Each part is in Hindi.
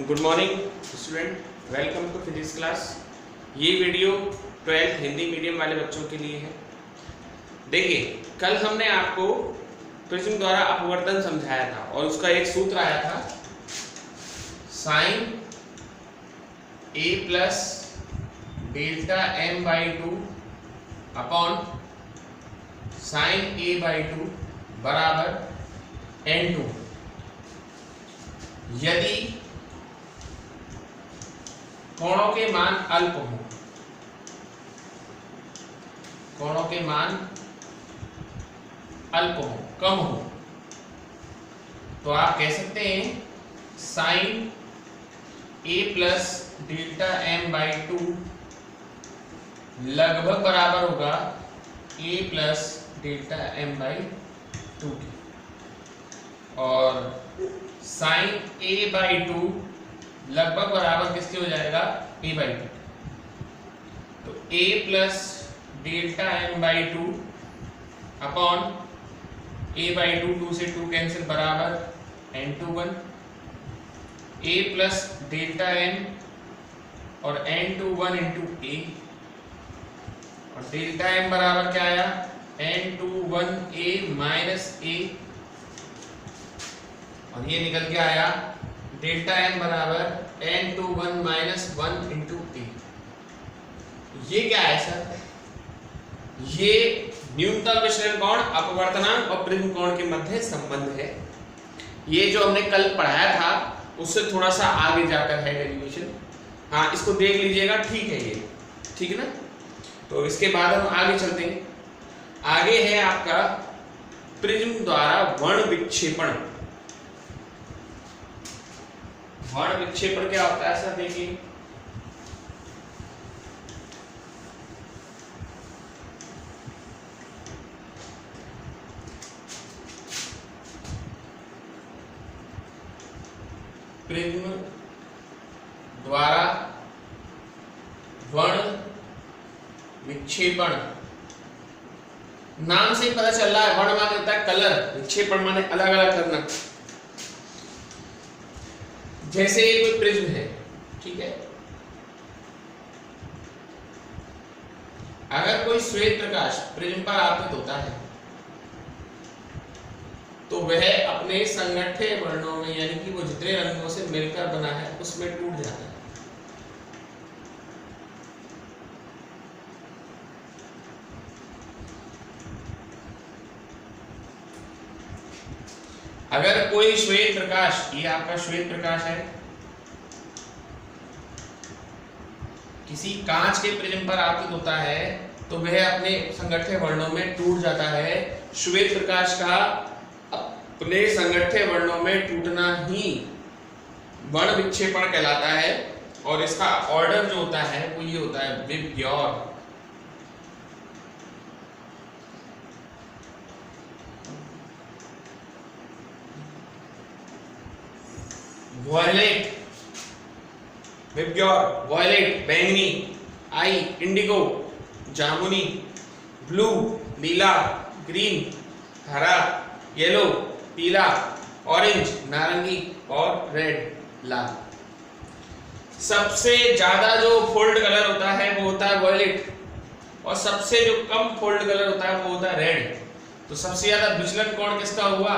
Good morning student, welcome to physics class. ये वीडियो 12th हिंदी मीडियम वाले बच्चों के लिए है। देखिए, कल हमने आपको प्रिज्म द्वारा अपवर्तन समझाया था और उसका एक सूत्र आया था sine A plus delta M by two upon sine A by two बराबर एन टू। यदि कोणों के मान अल्प हो, कोणों के मान अल्प हो, कम हो, तो आप कह सकते हैं sine A plus delta M by two लगभग बराबर होगा A plus delta M by two के, और साइन ए बाई टू लगभग बराबर किसके हो जाएगा, ए बाई टू। तो a plus delta M by two upon a by two, two से टू कैंसिल, बराबर n two one. A plus delta m और n two one into a, और डेल्टा एम बराबर क्या आया, n two one a minus a, और ये निकल के आया डेल्टा एम बराबर n two one minus one into a. ये क्या है सर? ये न्यूनतम विचलन कोण, अपवर्तनांक और प्रिज्म कोण के मध्य संबंध है। ये जो हमने कल पढ़ाया था उससे थोड़ा सा आगे जाकर है डेरिवेशन। हाँ, इसको देख लीजिएगा, ठीक है ये, ठीक है ना। तो इसके बाद हम आगे चलते हैं। आगे है आपका प्रिज्म द्वारा वर्ण विक्षेपण। वर्ण विक्षेपण क्या होता है सर? देखिए, प्रिज्म द्वारा वर्ण विक्षेपण, नाम से ही पता चल रहा है, वर्ण माने होता है कलर, विक्षेपण माने अलग अलग करना। जैसे ये कोई प्रिज्म है, ठीक है, अगर कोई श्वेत प्रकाश प्रिज्म पर आपतित होता है तो वह अपने संगठे वर्णों में, यानी कि वो जितने रंगों से मिलकर बना है उसमें टूट जाता है। अगर कोई श्वेत प्रकाश, ये आपका श्वेत प्रकाश है, किसी कांच के प्रिज्म पर आपतित होता है तो वह अपने संगठे वर्णों में टूट जाता है। श्वेत प्रकाश का अपने संगठे वर्णों में टूटना ही वर्ण विक्षेपण कहलाता है, और इसका ऑर्डर जो होता है वो ये होता है विबग्योर। वॉयलेट, विबग्योर, वॉयलेट बैंगनी, आई इंडिगो जामुनी, ब्लू नीला, ग्रीन हरा, येलो पीला, ऑरेंज नारंगी और रेड लाल। सबसे ज्यादा जो फोल्ड कलर होता है वो होता है वॉयलेट, और सबसे जो कम फोल्ड कलर होता है वो होता है रेड। तो सबसे ज्यादा विचलन कोण किसका हुआ?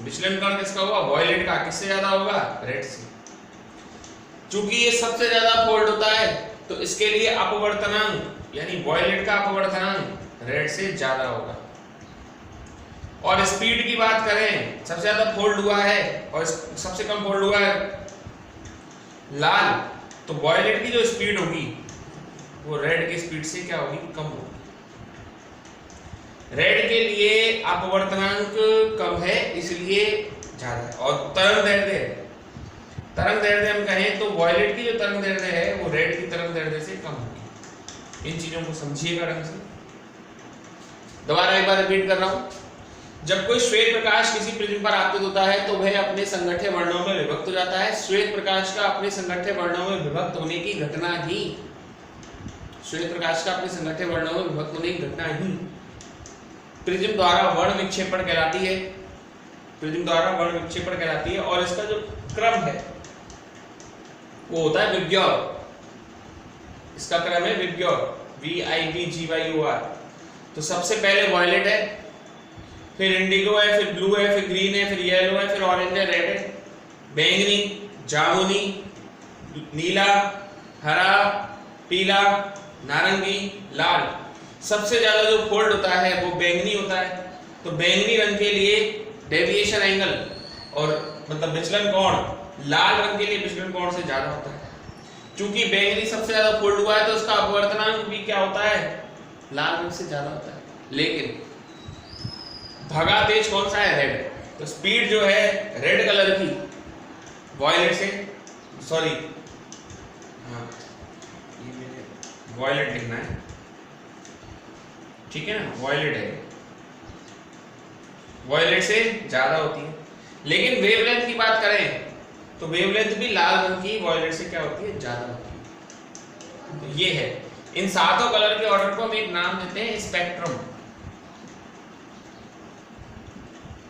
विचलन कोण किसका हुआ? वॉयलेट का। किससे ज्यादा होगा? रेड से। चूंकि ये सबसे ज्यादा फोल्ड होता है तो इसके लिए अपवर्तनांक, यानी वॉयलेट का अपवर्तनांक रेड से ज्यादा होगा। और स्पीड की बात करें, सबसे ज्यादा फोल्ड हुआ है और सबसे कम फोल्ड हुआ है लाल, तो वॉयलेट की जो स्पीड होगी वो रेड की स्पीड से क्या होगी? कम होगी। रेड के लिए अपवर्तनांक कम है इसलिए ज्यादा है। और तरंग दैर्ध्य हम कहें तो वॉयलेट की जो तरंग दैर्ध्य है वो रेड की तरंग दैर्ध्य से कम होगी। इन चीजों को समझिएगा ढंग से। दोबारा एक बार रिपीट कर रहा हूं। जब कोई श्वेत प्रकाश किसी प्रिज्म पर आपतित होता है तो वह अपने संगठे वर्णों में विभक्त हो जाता है। श्वेत प्रकाश का अपने संगठे वर्णों में विभक्त होने की घटना ही, श्वेत प्रकाश का अपने संगठे वर्णों में विभक्त होने की घटना ही प्रिज्म द्वारा वर्ण विक्षेपण कहलाती है। प्रिज्म द्वारा वर्ण विक्षेपण कहलाती है। और इसका जो क्रम है वो होता है विब्ग्योर। इसका क्रम है विब्ग्योर, VIBGYOR। तो सबसे पहले वॉयलेट है, फिर इंडिगो है, फिर ब्लू है, फिर ग्रीन है, फिर येलो है, फिर ऑरेंज है, रेड है, बैंगनी, जामुनी, नीला, हरा, पीला, नारंगी, लाल। सबसे ज्यादा जो फोल्ड होता है वो बैंगनी होता है। तो बैंगनी रंग के लिए डेविएशन एंगल और मतलब विचलन कोण लाल रंग के लिए विचलन कोण से ज्यादा होता है। क्योंकि बैंगनी सबसे ज्यादा फोल्ड हुआ है तो उसका अपवर्तनांक भी क्या होता है, लाल रंग से ज्यादा होता है। लेकिन भगा तेज कौन सा है, रेड। तो स्पीड जो है रेड कलर की वॉयलेट से, सॉरी हाँ ये मेरे वॉयलेट लिखना है, ठीक है ना, वॉयलेट है, वॉयलेट से ज्यादा होती है। लेकिन वेवलेंथ की बात करें तो वेवलेंथ भी लाल रंग की वॉयलेट से क्या होती है, ज्यादा होती है। तो ये है, इन सातों कलर के ऑर्डर को हम एक नाम देते हैं स्पेक्ट्रम।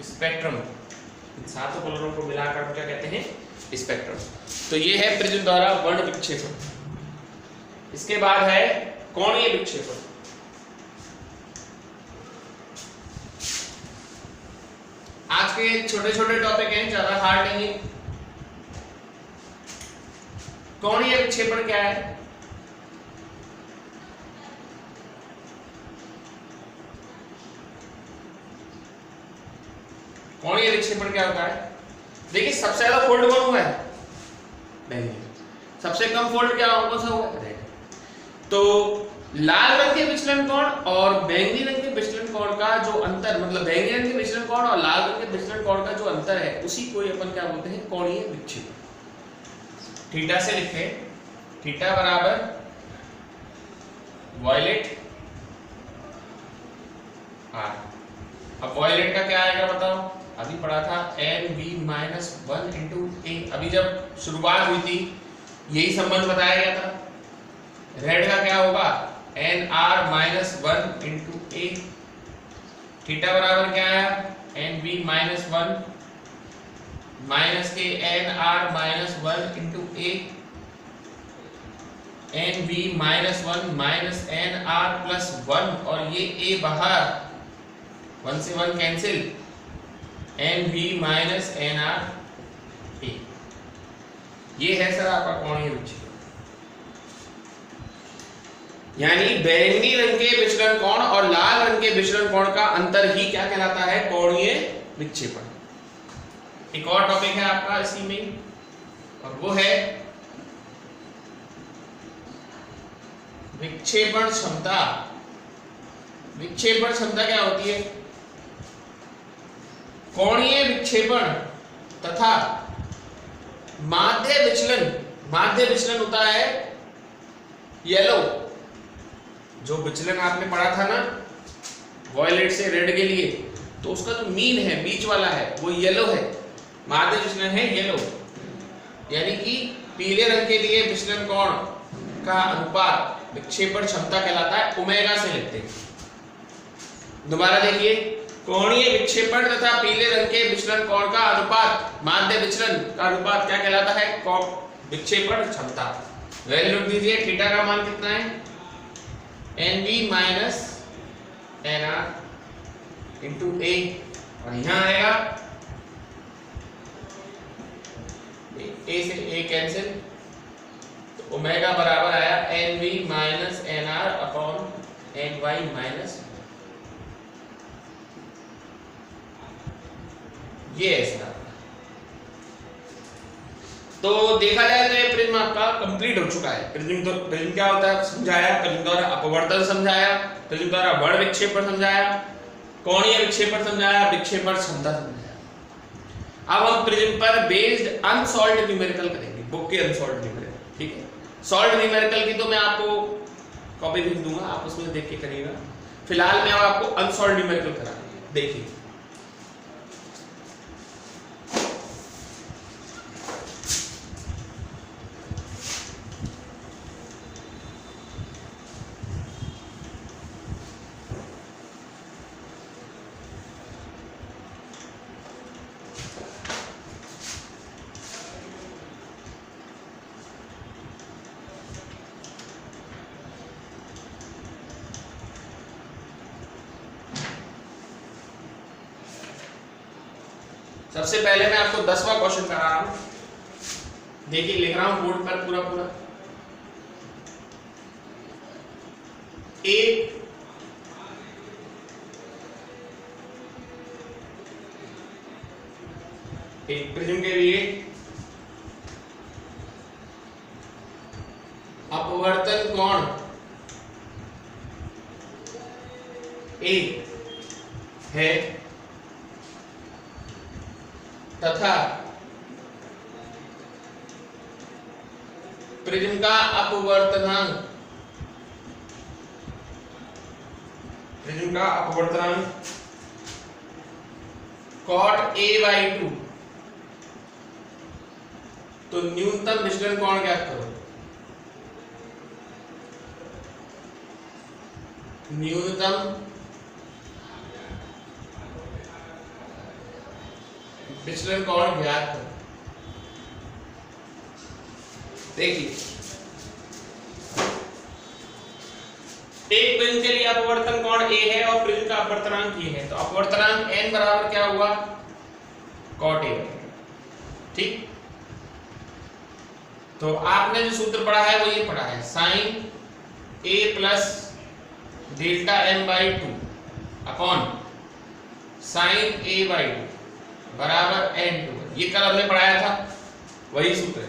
स्पेक्ट्रम, इन सातों कलरों को मिलाकर हम क्या कहते हैं, स्पेक्ट्रम। तो ये है प्रिज्म द्वारा वर्ण विक्षेपण। इसके बाद है कोणीय विक्षेपण। आज के छोटे छोटे टॉपिक हैं, ज्यादा हार्ड नहीं है। कोणीय विक्षेपण क्या है, कोणीय विक्षेपण क्या होता है। देखिए सबसे ज्यादा फोल्ड कौन हुआ है, बैंगनी। सबसे कम फोल्ड क्या कौन सा हुआ है, रेड। तो लाल रंग के विचलन कोण और बैंगनी रंग के विचलन कोण का जो अंतर, मतलब बैंगनी रंग के विचलन कोण और लाल रंग के विचलन कोण का जो अंतर है उसी को अपन क्या बोलते हैं, कोणीय विक्षेपण। थीटा से लिखे, थीटा बराबर वॉयलेट आर। अब वॉयलेट का क्या आएगा बताओ, अभी पढ़ा था NV-1 इंटू ए। अभी जब शुरुआत हुई थी यही संबंध बताया गया था। रेड का क्या होगा, NR-1 इंटू ए। थीटा बराबर क्या आया, NV-1 माइनस के NR-1 इंटू ए। NV-1 माइनस NR+1 और ये a बाहर, 1 से 1 कैंसिल, NV माइनस NR ए। ये है सर आपका कोणीय विक्षेपण। यानी बैंगनी रंग के विचलन कोण और लाल रंग के विचलन कोण का अंतर ही क्या कहलाता है, कोणीय विक्षेपण। एक और टॉपिक है आपका इसी में, और वो है विक्षेपण क्षमता। विक्षेपण क्षमता क्या होती है, कोणीय विक्षेपण तथा माध्य विचलन। माध्य विचलन होता है येलो, जो विचलन आपने पढ़ा था ना वॉयलेट से रेड के लिए, तो उसका जो मीन है, बीच वाला है, वो येलो है। माध्य विचलन है येलो, यानी कि पीले रंग के लिए विचलन कोण का अनुपात विक्षेपण क्षमता कहलाता है, ओमेगा से लिखते हैं। दोबारा देखिए, कोणीय विक्षेपण तथा पीले रंग के विचलन कोण का अनुपात, माध्य विचलन का अनुपात क्या कहलाता है, विक्षेपण क्षमता। वैल्यू लिख दीजिए, थीटा का मान कितना है, NV minus NR into a, और यहाँ आएगा ए से ए कैंसिल, तो ओमेगा बराबर आया NV minus NR upon NY minus, ये ऐसा। तो देखा जाए तो ये प्रिज्म आपका कंप्लीट हो चुका है। प्रिज्म क्या होता है समझाया, प्रिज्म द्वारा अपवर्तन समझाया, प्रिज्म द्वारा वर्ण विक्षेपण समझाया, कोणीय विक्षेपण समझाया, विक्षेपण क्षमता समझाया। अब हम प्रिज्म पर बेस्ड अनसॉल्व्ड न्यूमेरिकल करेंगे, बुक के अनसॉल्व्ड न्यूमेरिकल, ठीक है। सॉल्व्ड न्यूमेरिकल की तो मैं आपको कॉपी भेज दूंगा, आप उसमें देख के करिएगा। फिलहाल मैं आपको अनसॉल्व्ड न्यूमेरिकल कराऊंगा, देखिए। सबसे पहले मैं आपको 10वां क्वेश्चन करा रहा हूं, देखिए लिख रहा हूं बोर्ड पर पूरा पूरा। एक प्रिज्म के लिए अपवर्तन कोण ए है तथा प्रिज्म का अपवर्तनांक cot a/2, तो न्यूनतम विचलन कोण ज्ञात करो। न्यूनतम विचलन कोण ज्ञात करो। देखिए एक प्रिज्म के लिए अपवर्तन कोण a है और प्रिज्म का अपवर्तनांक ये है, तो अपवर्तनांक n बराबर क्या हुआ, cot a। ठीक, तो आपने जो सूत्र पढ़ा है वो ये पढ़ा है, sin a plus delta m/2 upon sin a/2 बराबर n2। ये कल हमने पढ़ाया था, वही सूत्र है।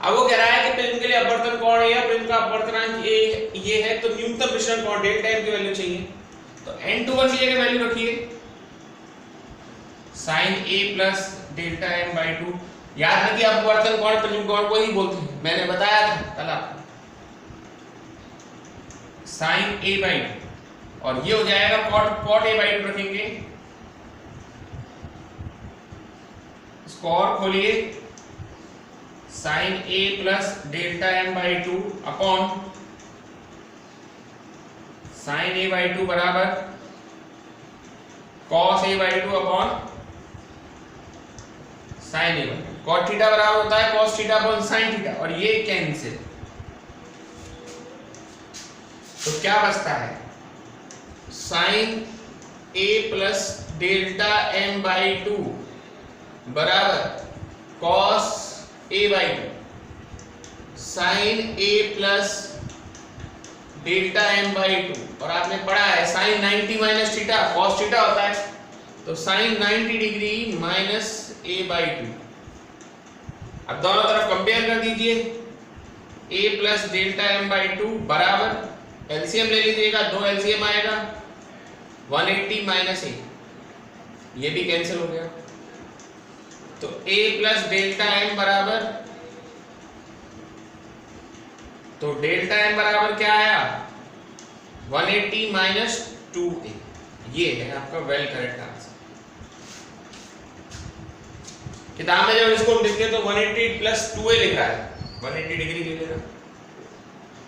अब वो कह रहा है कि प्रिज्म के लिए अपवर्तन कोण है, प्रिज्म का अपवर्तनांक ये है, तो न्यूनतम विचलन कोण डेल्टा m की वैल्यू चाहिए, तो n21 की जगह वैल्यू रखिए sin a plus delta m/2। याद रखिए अपवर्तन कोण प्रिज्म कोण को ही बोलते हैं, मैंने बताया था कल आपको, sin a/2 और ये हो जाएगा cot a/2 रखेंगे, स्कोर खोलिए, sin a plus delta m/2 upon sin a/2 बराबर cos a/2 upon sin a/2। cot theta बराबर होता है cos theta upon sin theta, और ये कैंसिल, तो क्या बचता है, sin a plus delta m/2 बराबर cos a/2 sin a plus delta m/2, और आपने पढ़ा है sin 90 minus theta cos theta होता है, तो sin 90 डिग्री माइनस a/2। अब दोनों तरफ कंपेयर कर दीजिए, a प्लस डेल्टा m/2 बराबर एलसीएम ले लीजिएगा, 2 एलसीएम आएगा 180 माइनस a, ये भी कैंसिल हो गया, तो a प्लस डेल्टा m बराबर, तो डेल्टा m बराबर क्या आया 180 माइनस 2a, ये है आपका वेल करेक्ट आंसर। किताब में जब इसको लिखते तो 180 प्लस 2a लिख रहा है, 180 डिग्री ले लेना,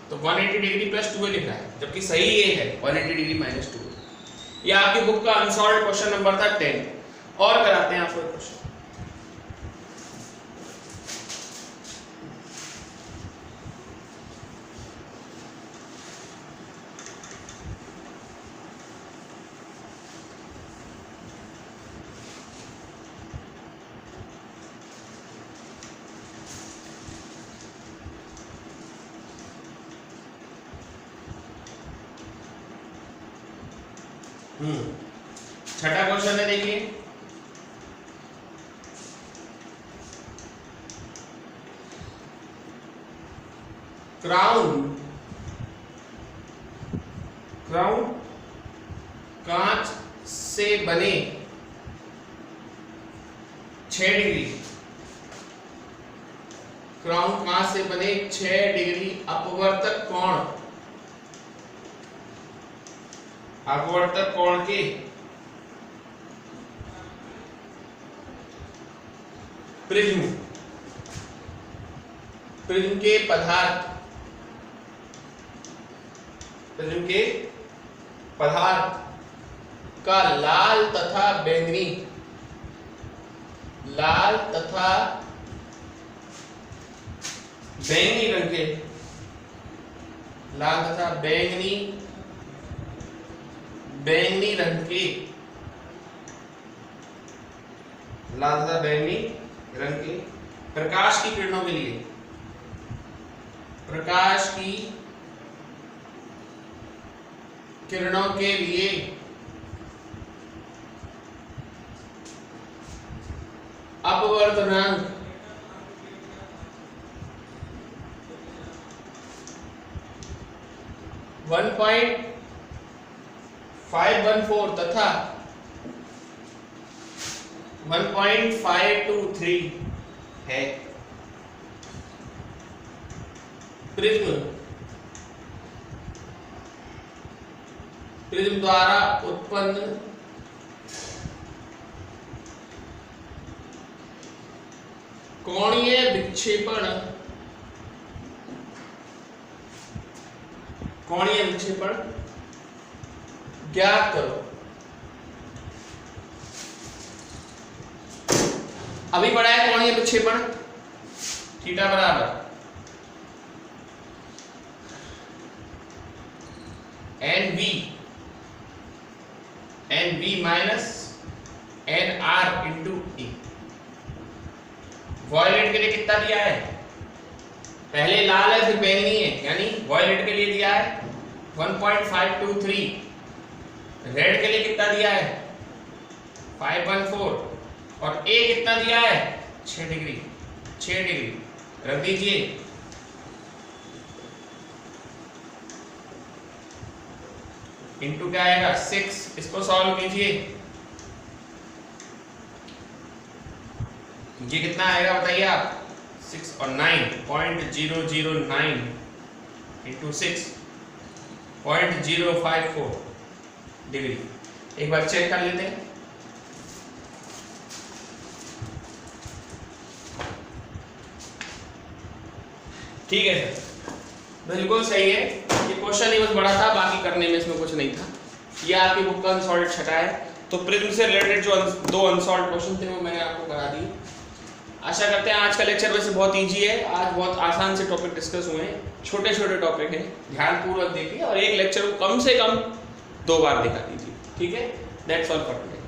तो 180 डिग्री प्लस 2a लिख रहा है, जबकि सही ये है 180 डिग्री माइनस 2a। ये आपकी बुक का अनसॉल्व्ड क्वेश्चन नंबर था 10। और कराते हैं आपको क्वेश्चन, छठा क्वेश्चन है, देखिए क्राउन कांच से बने 6 डिग्री, क्राउन कांच से बने 6 डिग्री अपवर्तक कोण के प्रिज्म के पदार्थ का लाल तथा बैंगनी रंग के लाल तथा बैंगनी रंग के प्रकाश की किरणों के लिए, प्रकाश की किरणों के लिए अपवर्तनांक वन 1.514 तथा 1.523 है। प्रिज्म द्वारा उत्पन्न कोणीय विक्षेपण ज्ञात करो। अभी पढ़ा है कोणीय विक्षेपण थीटा बराबर NV minus NR into E। Violet के लिए कितना दिया है, पहले लाल है फिर बैंगनी है, यानी वॉयलेट के लिए दिया है 1.523, रेड के लिए कितना दिया है 514 और A कितना दिया है 6 डिग्री रख दीजिए। इंटू क्या आएगा 6, इसको सॉल्व कीजिए, ये कितना आएगा बताइए आप 6 और 9.009 इंटू 6 0.054 डिग्री। एक बार चेक कर लेते हैं। ठीक है सर, बिल्कुल सही है। ये क्वेश्चन ही बस बड़ा था, बाकी करने में इसमें कुछ नहीं था। ये आपकी बुक का अनसॉल्व छठा है, तो प्रिज्म से रिलेटेड जो दो अनसॉल्व क्वेश्चन थे वो मैंने आपको करा दिए। आशा करते हैं आज का लेक्चर वैसे बहुत इजी है, आज बहुत आसान से टॉपिक डिस्कस हुए हैं, छोटे छोटे टॉपिक हैं, ध्यानपूर्वक देखिए और एक लेक्चर को कम से कम 2 बार दिखा दीजिए। ठीक है, दैट्स ऑल फॉर टुडे।